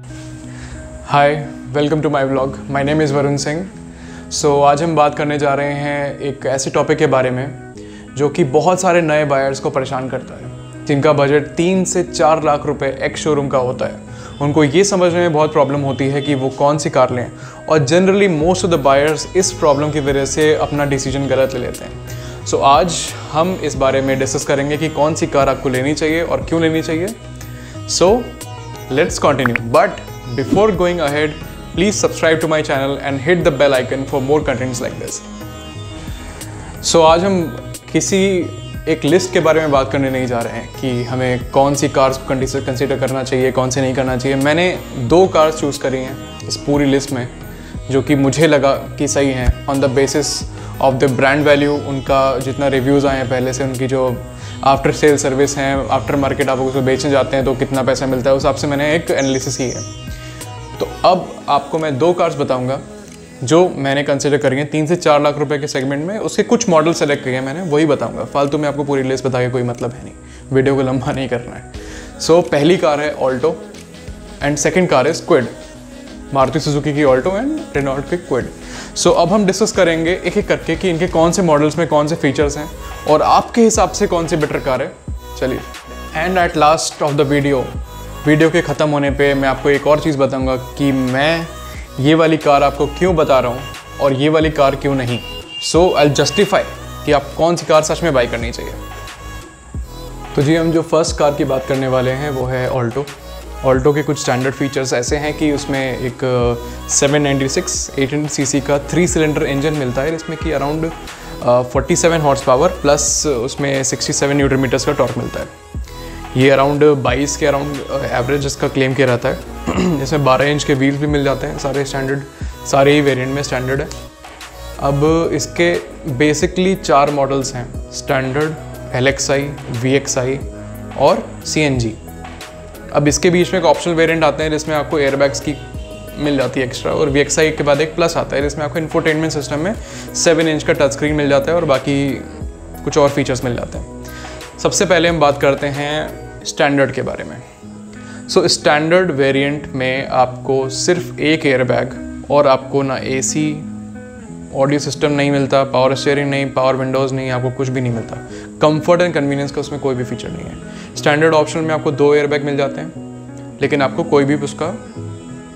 Hi, welcome to my vlog. My name is Varun Singh. So आज हम बात करने जा रहे हैं एक ऐसे टॉपिक के बारे में जो कि बहुत सारे नए बायर्स को परेशान करता है, जिनका बजट 3 से 4 लाख रुपए एक्स शोरूम का होता है। उनको ये समझने में बहुत प्रॉब्लम होती है कि वो कौन सी कार लें, और generally most of the buyers इस प्रॉब्लम की वजह से अपना डिसीजन गलत ले लेते हैं। सो आज हम इस बारे में डिस्कस करेंगे कि कौन सी कार आपको लेनी चाहिए और क्यों लेनी चाहिए। So let's continue, but before going ahead, please subscribe to my channel and hit the bell icon for more contents like this. So आज हम किसी एक लिस्ट के बारे में बात करने नहीं जा रहे हैं कि हमें कौन सी कार्स को कंसीडर करना चाहिए, कौन से नहीं करना चाहिए। मैंने 2 कार्स चूज़ करी हैं इस पूरी लिस्ट में जो कि मुझे लगा कि सही हैं on the basis of the brand value, उनका जितना रिव्यूज़ आए हैं पहले से, उनकी जो आफ्टर सेल सर्विस हैं, आफ्टर मार्केट आप उसको बेचने जाते हैं तो कितना पैसा मिलता है, उस हिसाब से मैंने एक एनालिसिस की है। तो अब आपको मैं 2 कार्स बताऊंगा जो मैंने कंसिडर करी हैं 3 से 4 लाख रुपए के सेगमेंट में। उसके कुछ मॉडल सेलेक्ट किए हैं मैंने, वही बताऊंगा। फालतू में आपको पूरी लिस्ट बता के कोई मतलब है नहीं, वीडियो को लंबा नहीं करना है। सो पहली कार है ऑल्टो एंड सेकंड कार है क्विड, मारुति सुजुकी की ऑल्टो एंड रेनॉल्ट की क्विड। सो अब हम डिस्कस करेंगे एक एक करके कि इनके कौन से मॉडल्स में कौन से फीचर्स हैं और आपके हिसाब से कौन सी बेटर कार है। चलिए, and at last of the video के ख़त्म होने पे मैं आपको एक और चीज़ बताऊंगा कि मैं ये वाली कार आपको क्यों बता रहा हूँ और ये वाली कार क्यों नहीं। सो आई जस्टिफाई कि आप कौन सी कार सच में बाई करनी चाहिए। तो जी, हम जो फर्स्ट कार की बात करने वाले हैं वो है ऑल्टो। ऑल्टो के कुछ स्टैंडर्ड फीचर्स ऐसे हैं कि उसमें एक 796 800 सीसी का 3 सिलेंडर इंजन मिलता है, जिसमें कि अराउंड 47 हॉर्स पावर प्लस उसमें 67 न्यूटन मीटर्स का टॉर्क मिलता है। ये अराउंड 22 के अराउंड एवरेज इसका क्लेम किया रहता है। इसमें 12 इंच के व्हील्स भी मिल जाते हैं, सारे ही वेरिएंट में स्टैंडर्ड है। अब इसके बेसिकली 4 मॉडल्स हैं, स्टैंडर्ड, LXi, VXi और CNG। अब इसके बीच में एक ऑप्शनल वेरिएंट आते हैं जिसमें आपको एयरबैग्स की मिल जाती है एक्स्ट्रा, और VXi के बाद एक प्लस आता है जिसमें आपको इंफोटेनमेंट सिस्टम में 7 इंच का टच स्क्रीन मिल जाता है और बाकी कुछ और फीचर्स मिल जाते हैं। सबसे पहले हम बात करते हैं स्टैंडर्ड के बारे में। सो स्टैंडर्ड वेरिएंट में आपको सिर्फ एक एयरबैग और आपको ना AC, ऑडियो सिस्टम नहीं मिलता, पावर स्टीयरिंग नहीं, पावर विंडोज़ नहीं, आपको कुछ भी नहीं मिलता। कंफर्ट एंड कन्वीनियंस का उसमें कोई भी फीचर नहीं है। स्टैंडर्ड ऑप्शन में आपको 2 एयरबैग मिल जाते हैं, लेकिन आपको कोई भी उसका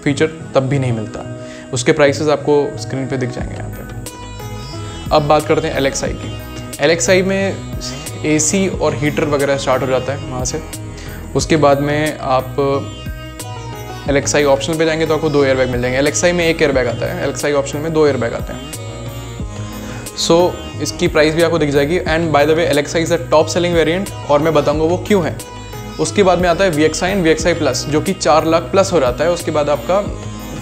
फीचर तब भी नहीं मिलता। उसके प्राइसेस आपको स्क्रीन पे दिख जाएंगे यहाँ पे। अब बात करते हैं LXi की। LXi में AC और हीटर वगैरह स्टार्ट हो जाता है वहाँ से। उसके बाद में आप LXi ऑप्शनल पे जाएंगे तो आपको 2 एयरबैग मिल जाएंगे। LXi में 1 एयरबैग आता है, LXi ऑप्शनल में 2 एयरबैग आते हैं। सो इसकी प्राइस भी आपको दिख जाएगी। And by the way LXi is the top selling variant, और मैं बताऊंगा वो क्यों है। उसके बाद में आता है VXi एंड VXi प्लस, जो कि 4 लाख प्लस हो जाता है। उसके बाद आपका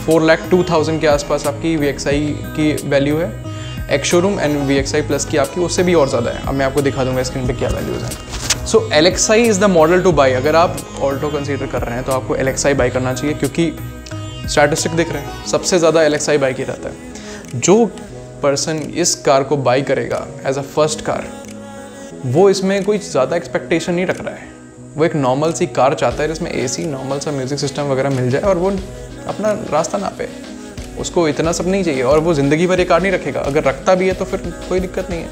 4,02,000 के आसपास आपकी VXi की वैल्यू है ex showroom, and VXi plus की आपकी उससे भी और ज़्यादा है। अब मैं आपको दिखा दूंगा स्क्रीन पे क्या वैल्यूज़ हैं। सो LXi is the model two by. अगर आप ऑल्टो कंसीडर कर रहे हैं तो आपको LXi बाई करना चाहिए, क्योंकि स्टैटिस्टिक दिख रहे हैं सबसे ज़्यादा LXi बाई की रहता है। जो पर्सन इस कार को बाई करेगा एज अ फर्स्ट कार, वो इसमें कोई ज़्यादा एक्सपेक्टेशन नहीं रख रहा है। वो एक नॉर्मल सी कार चाहता है जिसमें AC, नॉर्मल सा म्यूज़िक सिस्टम वगैरह मिल जाए और वो अपना रास्ता ना पे। उसको इतना सब नहीं चाहिए, और वो ज़िंदगी भर ये कार नहीं रखेगा। अगर रखता भी है तो फिर कोई दिक्कत नहीं है।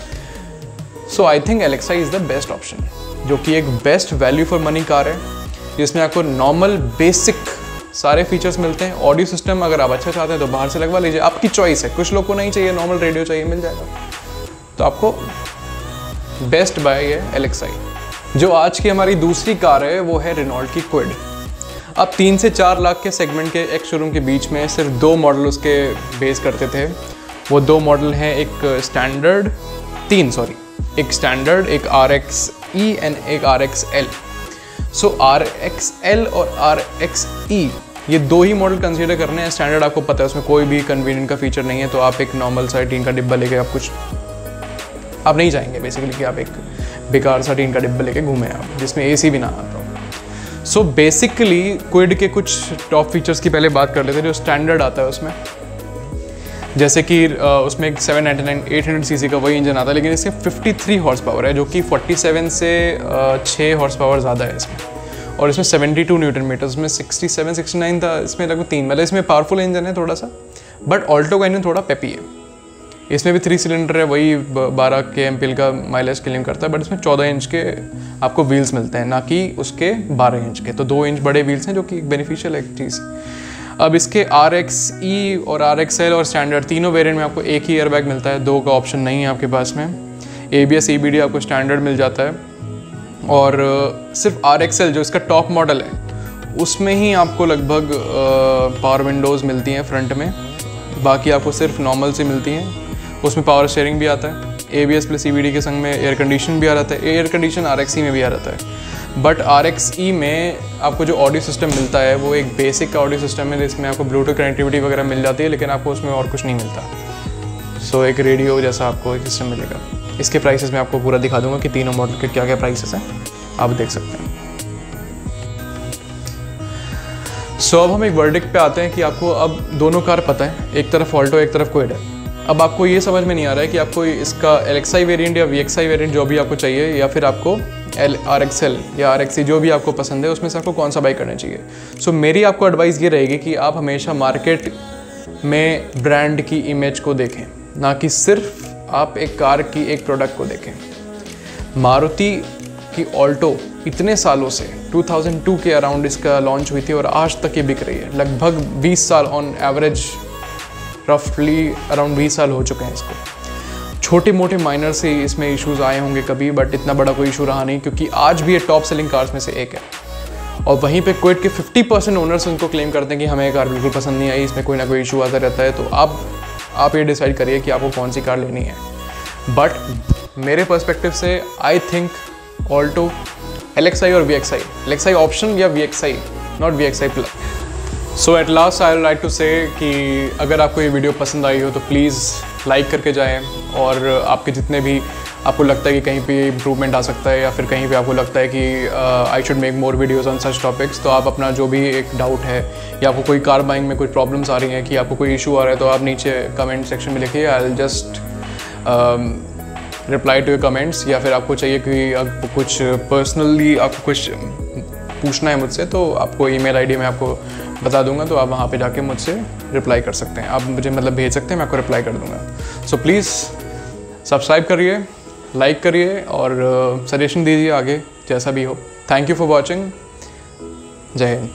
So I think LXi is the best option, जो कि एक best value for money car है, जिसमें आपको नॉर्मल बेसिक सारे फीचर्स मिलते हैं। ऑडियो सिस्टम अगर आप अच्छा चाहते हैं तो बाहर से लगवा लीजिए, आपकी चॉइस है। कुछ लोग को नहीं चाहिए, नॉर्मल रेडियो चाहिए, मिल जाएगा। तो आपको बेस्ट बाय है LXi। जो आज की हमारी दूसरी कार है वो है रेनॉल्ट की क्विड। अब 3 से 4 लाख के सेगमेंट के एक्स शोरूम के बीच में सिर्फ 2 मॉडल उसके बेस करते थे। वो 2 मॉडल हैं, एक स्टैंडर्ड, एक स्टैंडर्ड, एक RXe एंड एक RXL। सो RXL और RXe ये 2 ही मॉडल कंसीडर करने हैं। स्टैंडर्ड आपको पता है उसमें कोई भी कन्वीनियंट का फीचर नहीं है, तो आप एक नॉर्मल सा टीन का डिब्बा लेके आप नहीं जाएंगे बेसिकली कि आप एक बेकार सा टीन का डिब्बा लेके घूमें आप, जिसमें AC भी ना आता हो। सो बेसिकली क्विड के कुछ टॉप फीचर्स की पहले बात कर लेते हैं। जो स्टैंडर्ड आता है उसमें, जैसे कि उसमें एक 799 800 सीसी का वही इंजन आता है, लेकिन इसके 53 हॉर्स पावर है, जो कि 47 से 6 हॉर्स पावर ज़्यादा है इसमें। और इसमें 72 न्यूटन मीटर, इसमें 67 69 था, इसमें लगभग 3, मतलब इसमें पावरफुल इंजन है थोड़ा सा, बट ऑल्टो का इंजन थोड़ा पेपी है। इसमें भी 3 सिलेंडर है, वही 12 kmpl का माइलेज क्लेम करता है, बट इसमें 14 इंच के आपको व्हील्स मिलते हैं, ना कि उसके 12 इंच के। तो 2 इंच बड़े व्हील्स हैं, जो कि एक बेनिफिशियल एक चीज़। अब इसके RXE और RXL और स्टैंडर्ड तीनों वेरिएंट में आपको एक ही एयरबैग मिलता है, 2 का ऑप्शन नहीं है आपके पास में। ABS EBD आपको स्टैंडर्ड मिल जाता है, और सिर्फ RXL जो इसका टॉप मॉडल है उसमें ही आपको लगभग पावर विंडोज़ मिलती हैं फ्रंट में, बाकी आपको सिर्फ नॉर्मल से मिलती हैं। उसमें पावर स्टीयरिंग भी आता है, ABS प्लस EBD के संग में एयर कंडीशन भी आ जाता है, एयर कंडीशन RXE में भी आ जाता है। बट RXE में आपको जो ऑडियो सिस्टम मिलता है वो एक बेसिक का ऑडियो सिस्टम है, जिसमें आपको ब्लूटूथ कनेक्टिविटी वगैरह मिल जाती है, लेकिन आपको उसमें और कुछ नहीं मिलता। सो एक रेडियो जैसा आपको एक सिस्टम मिलेगा। इसके प्राइसेस मैं आपको पूरा दिखा दूंगा कि तीनों मॉडल के क्या क्या प्राइसेस हैं, आप देख सकते हैं। सो अब हम एक वर्डिक्ट पे आते हैं कि आपको अब दोनों कार पता है, एक तरफ ऑल्टो एक तरफ क्विड है। अब आपको ये समझ में नहीं आ रहा है कि आपको इसका LXI वेरिएंट या VXI वेरिएंट जो भी आपको चाहिए, या फिर आपको RXL या RXE जो भी आपको पसंद है उसमें से आपको कौन सा बाई करना चाहिए। सो मेरी आपको एडवाइस ये रहेगी कि आप हमेशा मार्केट में ब्रांड की इमेज को देखें, ना कि सिर्फ आप एक कार की एक प्रोडक्ट को देखें। मारुति की ऑल्टो इतने सालों से 2002 के अराउंड इसका लॉन्च हुई थी और आज तक ये बिक रही है, लगभग 20 साल ऑन एवरेज, रफली अराउंड 20 साल हो चुके हैं इसको। छोटे मोटे माइनर से इसमें इश्यूज़ आए होंगे कभी, बट इतना बड़ा कोई इशू रहा नहीं, क्योंकि आज भी ये टॉप सेलिंग कार्स में से एक है। और वहीं पे क्विड के 50% ओनर्स उनको क्लेम करते हैं कि हमें कार बिल्कुल पसंद नहीं आई, इसमें कोई ना कोई इशू आता रहता है। तो आप ये डिसाइड करिए कि आपको कौन सी कार लेनी है। बट मेरे पर्सपेक्टिव से आई थिंक ऑल्टो, LXI और VXI, LXI ऑप्शन या VXI, not VXI plus. So at last I would like to say कि अगर आपको ये वीडियो पसंद आई हो तो प्लीज़ लाइक करके जाएं, और आपके जितने भी आपको लगता है कि कहीं पे इम्प्रूवमेंट आ सकता है, या फिर कहीं पे आपको लगता है कि I should make more videos on such topics, तो आप अपना जो भी एक डाउट है या आपको कोई कार बाइंग में कोई प्रॉब्लम्स आ रही हैं, कि आपको कोई इशू आ रहा है, तो आप नीचे कमेंट सेक्शन में लिखिए। I will just reply to your comments. या फिर आपको चाहिए कि आपको कुछ पर्सनली आपको कुछ पूछना है मुझसे, तो आपको ईमेल आईडी में आपको बता दूंगा, तो आप वहाँ पे जाके मुझसे रिप्लाई कर सकते हैं। आप मुझे मतलब भेज सकते हैं, मैं आपको रिप्लाई कर दूंगा। सो प्लीज़ सब्सक्राइब करिए, लाइक करिए, और सजेशन दीजिए आगे जैसा भी हो। Thank you for watching. जय हिंद।